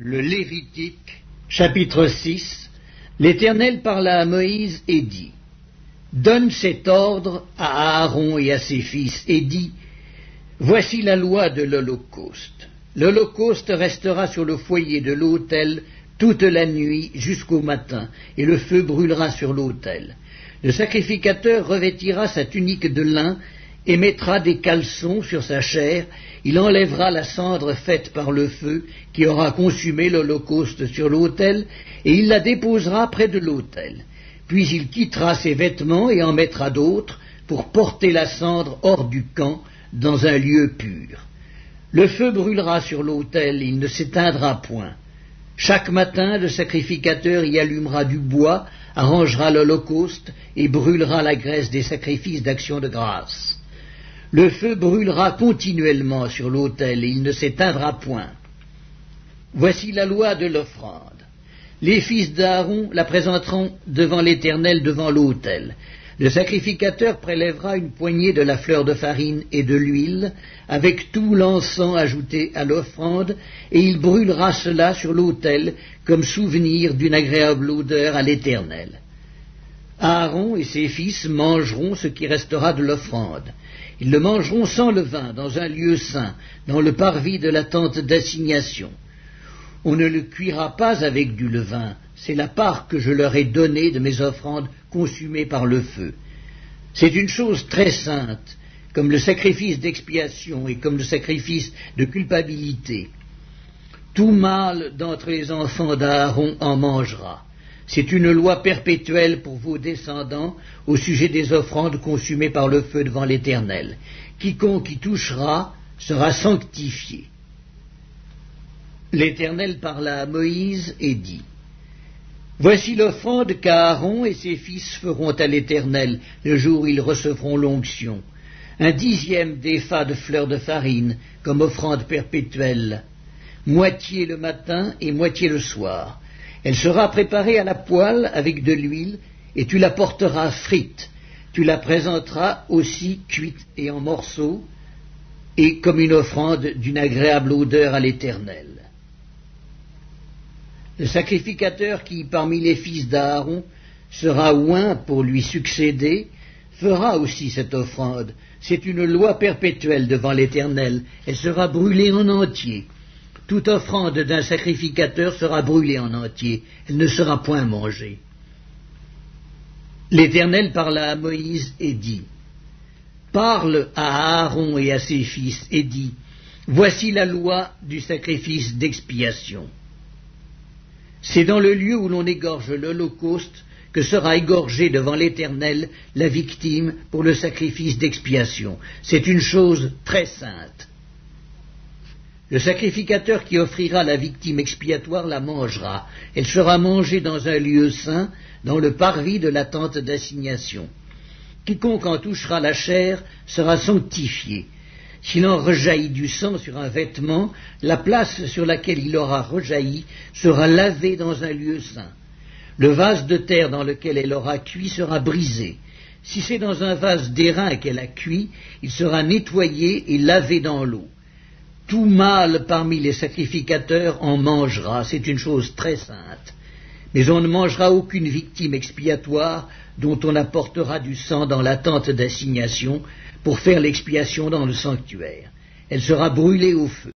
Le Lévitique, chapitre 6. L'Éternel parla à Moïse et dit: Donne cet ordre à Aaron et à ses fils, et dis: Voici la loi de l'Holocauste. L'Holocauste restera sur le foyer de l'autel toute la nuit jusqu'au matin, et le feu brûlera sur l'autel. Le sacrificateur revêtira sa tunique de lin et mettra des caleçons sur sa chair. Il enlèvera la cendre faite par le feu qui aura consumé l'holocauste sur l'autel, et il la déposera près de l'autel. Puis il quittera ses vêtements et en mettra d'autres pour porter la cendre hors du camp dans un lieu pur. Le feu brûlera sur l'autel, il ne s'éteindra point. Chaque matin, le sacrificateur y allumera du bois, arrangera l'holocauste et brûlera la graisse des sacrifices d'action de grâce. Le feu brûlera continuellement sur l'autel et il ne s'éteindra point. Voici la loi de l'offrande. Les fils d'Aaron la présenteront devant l'Éternel devant l'autel. Le sacrificateur prélèvera une poignée de la fleur de farine et de l'huile, avec tout l'encens ajouté à l'offrande, et il brûlera cela sur l'autel comme souvenir d'une agréable odeur à l'Éternel. Aaron et ses fils mangeront ce qui restera de l'offrande. Ils le mangeront sans levain, dans un lieu saint, dans le parvis de la tente d'assignation. On ne le cuira pas avec du levain, c'est la part que je leur ai donnée de mes offrandes consumées par le feu. C'est une chose très sainte, comme le sacrifice d'expiation et comme le sacrifice de culpabilité. Tout mâle d'entre les enfants d'Aaron en mangera. C'est une loi perpétuelle pour vos descendants au sujet des offrandes consumées par le feu devant l'Éternel. Quiconque y touchera sera sanctifié. L'Éternel parla à Moïse et dit: Voici l'offrande qu'Aaron et ses fils feront à l'Éternel le jour où ils recevront l'onction. 1/10 d'épha de fleur de farine comme offrande perpétuelle, moitié le matin et moitié le soir. Elle sera préparée à la poêle avec de l'huile, et tu la porteras frite. Tu la présenteras aussi cuite et en morceaux, et comme une offrande d'une agréable odeur à l'Éternel. Le sacrificateur qui, parmi les fils d'Aaron, sera oint pour lui succéder, fera aussi cette offrande. C'est une loi perpétuelle devant l'Éternel. Elle sera brûlée en entier. Toute offrande d'un sacrificateur sera brûlée en entier, elle ne sera point mangée. L'Éternel parla à Moïse et dit: Parle à Aaron et à ses fils et dis: Voici la loi du sacrifice d'expiation. C'est dans le lieu où l'on égorge l'holocauste que sera égorgée devant l'Éternel la victime pour le sacrifice d'expiation. C'est une chose très sainte. Le sacrificateur qui offrira la victime expiatoire la mangera. Elle sera mangée dans un lieu saint, dans le parvis de la tente d'assignation. Quiconque en touchera la chair sera sanctifié. S'il en rejaillit du sang sur un vêtement, la place sur laquelle il aura rejailli sera lavée dans un lieu saint. Le vase de terre dans lequel elle aura cuit sera brisé. Si c'est dans un vase d'airain qu'elle a cuit, il sera nettoyé et lavé dans l'eau. Tout mâle parmi les sacrificateurs en mangera, c'est une chose très sainte. Mais on ne mangera aucune victime expiatoire dont on apportera du sang dans la tente d'assignation pour faire l'expiation dans le sanctuaire. Elle sera brûlée au feu.